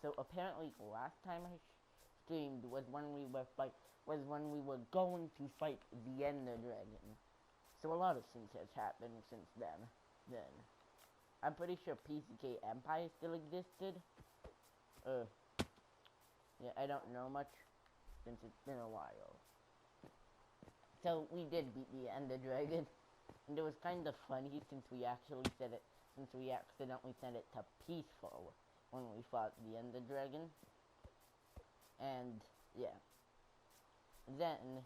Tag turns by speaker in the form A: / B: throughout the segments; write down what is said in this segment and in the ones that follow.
A: So apparently last time I streamed was when we were going to fight the Ender Dragon. So a lot of things has happened since then. I'm pretty sure PCK Empire still existed. Yeah, I don't know much since it's been a while. So we did beat the Ender Dragon, and it was kind of funny since we accidentally set it to peaceful when we fought the Ender Dragon. And yeah, then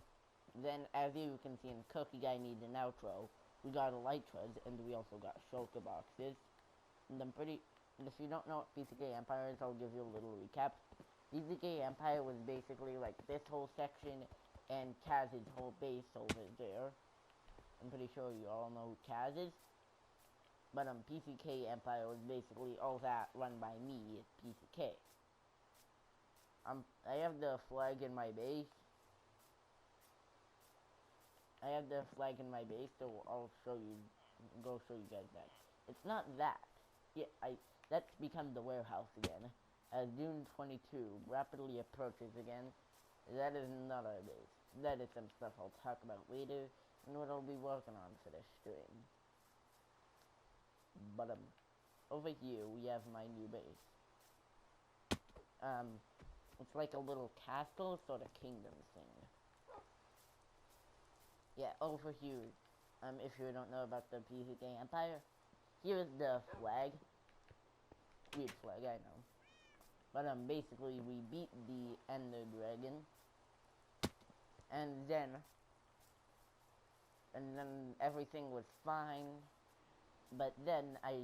A: as you can see in Cookie Guy Needs an Outro, we got Elytras and we also got Shulker Boxes. And if you don't know what PCK Empire is, I'll give you a little recap. PCK Empire was basically like this whole section and Kaz's whole base over there. I'm pretty sure you all know who Kaz is. But PCK Empire was basically all that run by me, PCK. I have the flag in my base. So I'll go show you guys that. It's not that. Yeah, that's become the warehouse again. As June 22 rapidly approaches again, that is not our base. That is some stuff I'll talk about later, and what I'll be working on for this stream. But, over here we have my new base. It's like a little castle sort of kingdom thing. Yeah, over here, if you don't know about the PCK Empire, here is the flag. Weird flag, I know. But, basically, we beat the Ender Dragon. And then everything was fine. But then I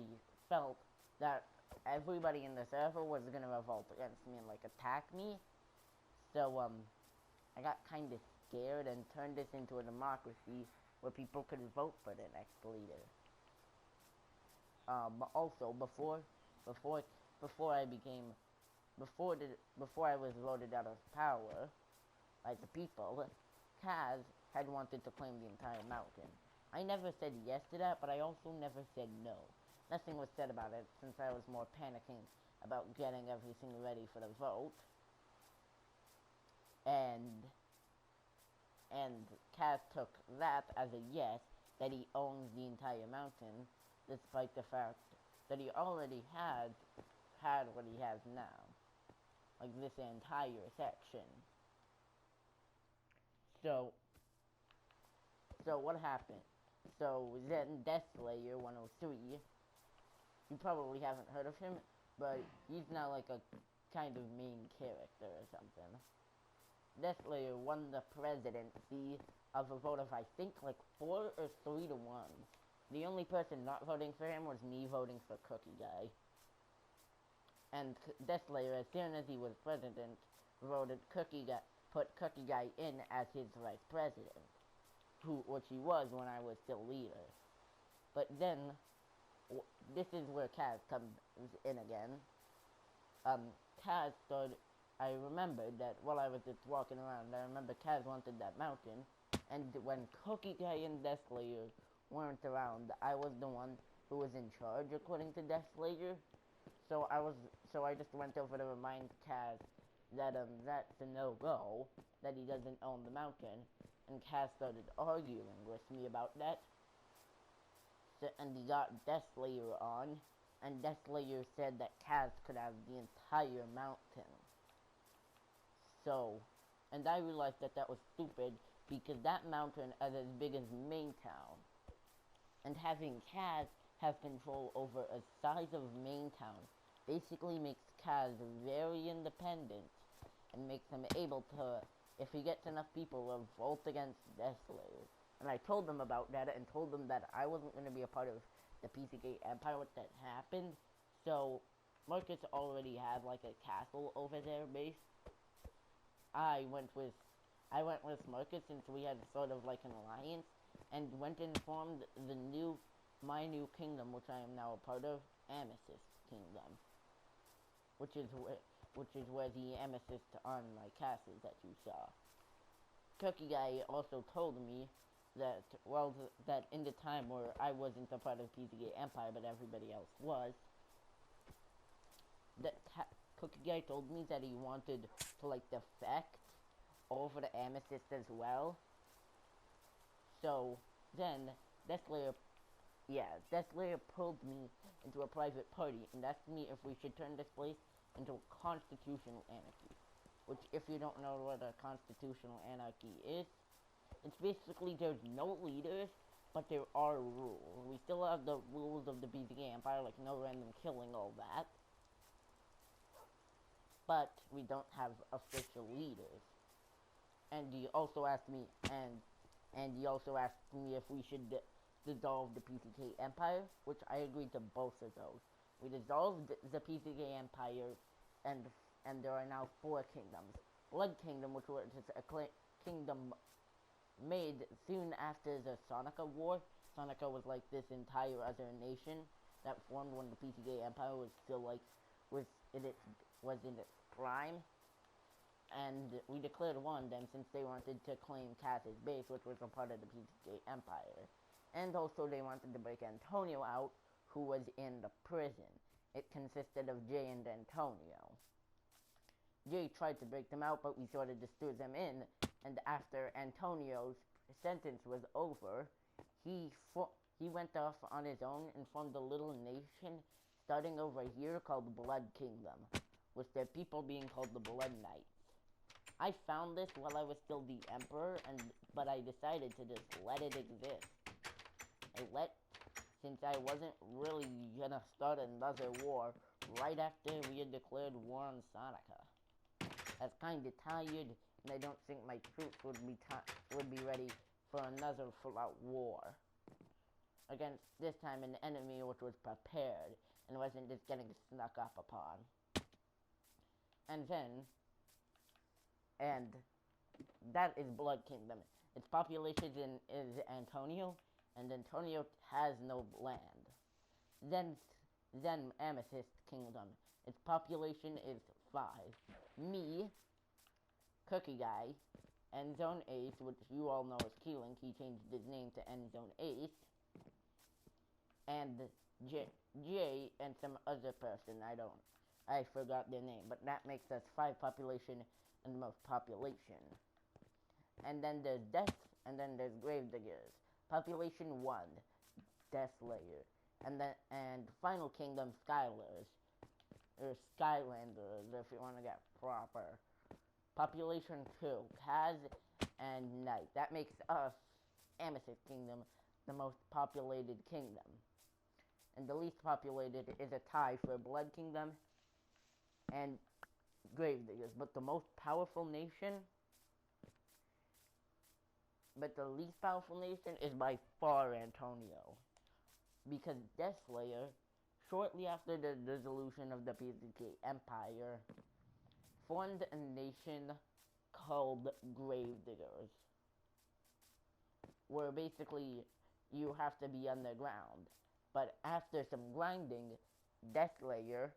A: felt that everybody in the server was gonna revolt against me and, like, attack me. So, I got kind of scared and turned this into a democracy where people could vote for the next leader. But also before I was voted out of power by the people, Kaz had wanted to claim the entire mountain. I never said yes to that, but I also never said no. Nothing was said about it since I was more panicking about getting everything ready for the vote. And Kaz took that as a yes, that he owns the entire mountain, despite the fact that he already had what he has now. Like this entire section. So what happened? So then Deathslayer 103, you probably haven't heard of him, but he's now like a kind of main character or something. Deathslayer won the presidency of a vote of I think like 4 or 3 to 1. The only person not voting for him was me voting for Cookie Guy. And Deathslayer, as soon as he was president, put Cookie Guy in as his vice president, which he was when I was still leader. But then, this is where Kaz comes in again. Kaz started, I remembered that while I was just walking around, I remember Kaz wanted that mountain, and when Cookie Guy and Deathslayer weren't around, I was the one who was in charge, according to Deathslayer. So I just went over to remind Kaz that that's a no-go, that he doesn't own the mountain, and Kaz started arguing with me about that. So, and he got Deathslayer on, and Deathslayer said that Kaz could have the entire mountain. So, and I realized that was stupid, because that mountain is as big as Maintown. And having Kaz have control over a size of Maintown basically makes Kaz very independent, and makes him able to, if he gets enough people, revolt against Deathslayer. And I told them about that, and told them that I wasn't going to be a part of the PCK Empire when that happened. So, Marcus already had, like, a castle over their base. I went with Marcus, since we had sort of like an alliance, and went and formed my new kingdom, which I am now a part of, Amethyst Kingdom. Which is where the amethyst on my castle that you saw. Cookie Guy also told me that, that in the time where I wasn't a part of PCK Empire, but everybody else was, that Cookie Guy told me that he wanted to, like, defect over to Amethyst as well. So, then, Deathslayer pulled me into a private party and asked me if we should turn this place into a constitutional anarchy. Which, if you don't know what a constitutional anarchy is, it's basically there's no leaders, but there are rules. We still have the rules of the BZK Empire, like no random killing, all that. But we don't have official leaders. And he also asked me, if we should dissolve the PCK Empire, which I agreed to both of those. We dissolved the PCK Empire, and there are now 4 kingdoms. Blood Kingdom, which was a kingdom made soon after the Sonica War. Sonica was like this entire other nation that formed when the PCK Empire was still like was in its prime. And we declared war on them since they wanted to claim Cass's base, which was a part of the PCK Empire. And also they wanted to break Antonio out, who was in the prison. It consisted of Jay and Antonio. Jay tried to break them out, but we sort of just threw them in, and after Antonio's sentence was over, he went off on his own and formed a little nation starting over here called Blood Kingdom, with their people being called the Blood Knights. I found this while I was still the Emperor, but I decided to just let it exist. Since I wasn't really gonna start another war right after we had declared war on Sonica. I was kinda tired, and I don't think my troops would be ready for another full-out war against this time an enemy which was prepared and wasn't just getting snuck up upon. And that is Blood Kingdom. Its population is Antonio, and Antonio has no land. Then Amethyst Kingdom. Its population is 5. Me, Cookie Guy, Endzone Ace, which you all know as Keeling, he changed his name to Endzone Ace, and Jay and some other person, I forgot their name, but that makes us 5 population and the most population. And then there's Gravediggers. Population 1, Deathslayer. And Final Kingdom, Skylers. Or Skylanders, if you want to get proper. Population 2, Kaz and Knight. That makes us, Amethyst Kingdom, the most populated kingdom. And the least populated is a tie for Blood Kingdom and Gravediggers. But the most powerful nation, but the least powerful nation is by far Antonio. Because Deathslayer, shortly after the dissolution of the PCK Empire, formed a nation called Gravediggers, where basically you have to be underground. But after some grinding, Deathslayer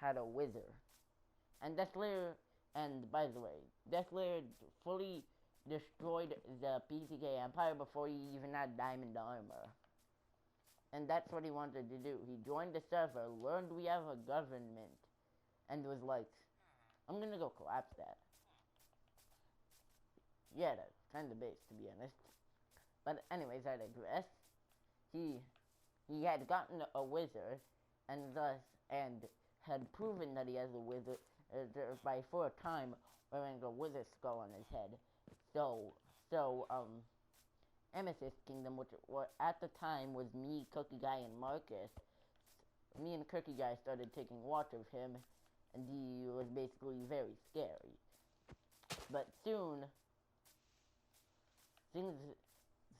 A: had a wither. And by the way, Deathslayer fully destroyed the PCK Empire before he even had diamond armor. And that's what he wanted to do. He joined the server, learned we have a government, and was like, I'm gonna go collapse that. Yeah, that's kinda base, to be honest. But anyways, I digress. He had gotten a wizard, and had proven that he has a wizard by for a time wearing a wizard skull on his head. So Amethyst Kingdom, which at the time was me, Cookie Guy, and Marcus. Me and Cookie Guy started taking watch of him, and he was basically very scary. But soon,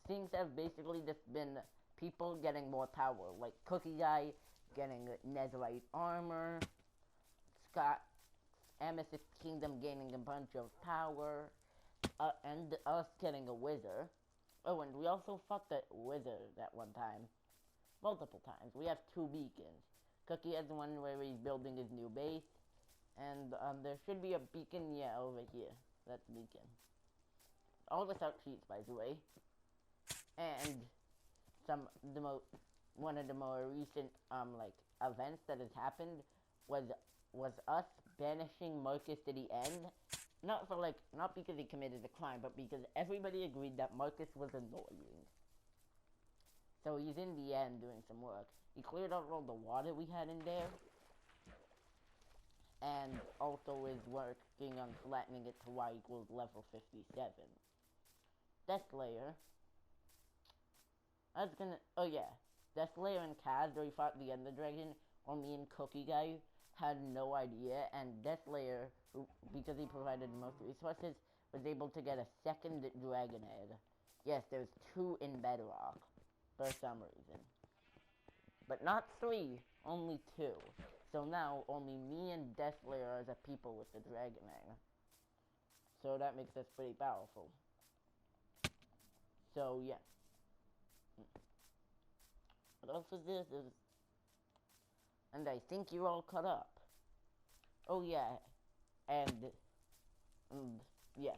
A: things have basically just been people getting more power, like Cookie Guy getting Netherite armor, Amethyst Kingdom gaining a bunch of power, and us getting a wizard. Oh, and we also fought that wizard that one time. Multiple times. We have 2 beacons. Cookie has the one where he's building his new base. And there should be a beacon, yeah, over here. That's the beacon. All the out sheets, by the way. And one of the more recent events that has happened was was us banishing Marcus to the end. Not because he committed a crime, but because everybody agreed that Marcus was annoying. So he's in the end doing some work. He cleared out all the water we had in there. And also is working on flattening it to y equals level 57. Deathlayer. Oh yeah. Deathlayer and Kaz, where he fought the Ender Dragon, or me and Cookie Guy, had no idea, and Deathlayer, because he provided the most resources, was able to get a second Dragon Egg. Yes, there's 2 in Bedrock, for some reason. But not 3, only 2. So now, only me and Deathlayer are the people with the Dragon Egg. So that makes us pretty powerful. So, yeah. What else is this? And I think you're all caught up. Oh, yeah. And yeah.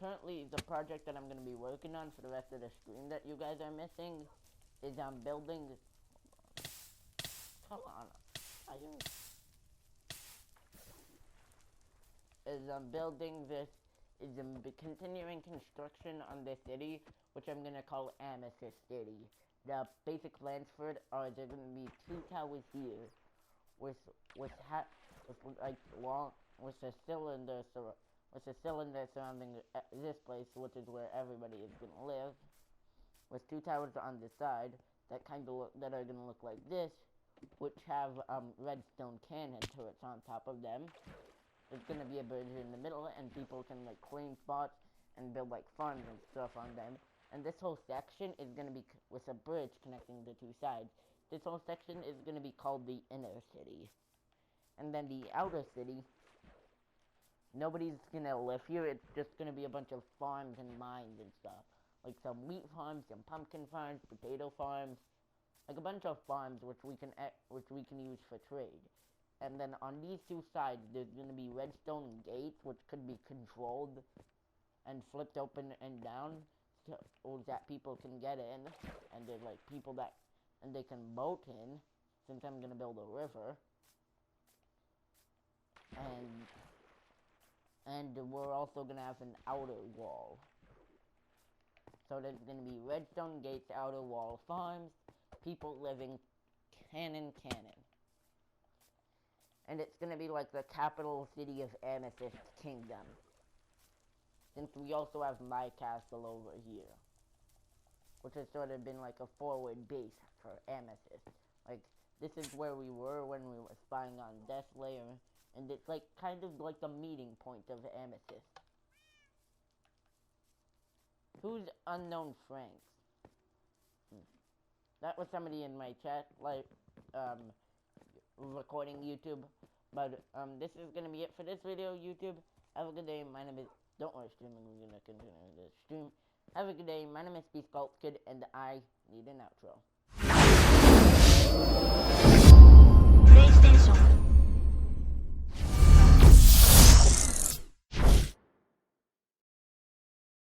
A: Currently, the project that I'm going to be working on for the rest of the stream that you guys are missing is I'm building... Come on. I'm building this, I'm continuing construction on this city, which I'm going to call Amethyst City. The basic plans for it are there going to be 2 towers here, with a cylinder surrounding this place, which is where everybody is going to live, with 2 towers on the side that are going to look like this, which have redstone cannon turrets on top of them. There's going to be a bridge in the middle, and people can like claim spots and build like farms and stuff on them. And this whole section is going to be with a bridge connecting the 2 sides. This whole section is going to be called the inner city. And then the outer city, nobody's going to live here. It's just going to be a bunch of farms and mines and stuff. Like some wheat farms, some pumpkin farms, potato farms. Like a bunch of farms which we can use for trade. And then on these 2 sides, there's going to be redstone gates, which could be controlled and flipped open and down, so that people can get in. And there's like people and they can boat in, since I'm going to build a river. And we're also going to have an outer wall. So there's going to be redstone gates, outer wall, farms, people living, cannon. And it's going to be like the capital city of Amethyst Kingdom. Since we also have my castle over here, which has sort of been like a forward base for Amethyst. Like, this is where we were when we were spying on Deathlayer, and it's like kind of like the meeting point of Amethyst. Who's Unknown Franks? That was somebody in my chat, like, recording YouTube. But this is gonna be it for this video, YouTube. Have a good day. My name is... Don't worry, streaming. We're gonna continue the stream. Have a good day. My name is BeastGolfKid, and I need an outro.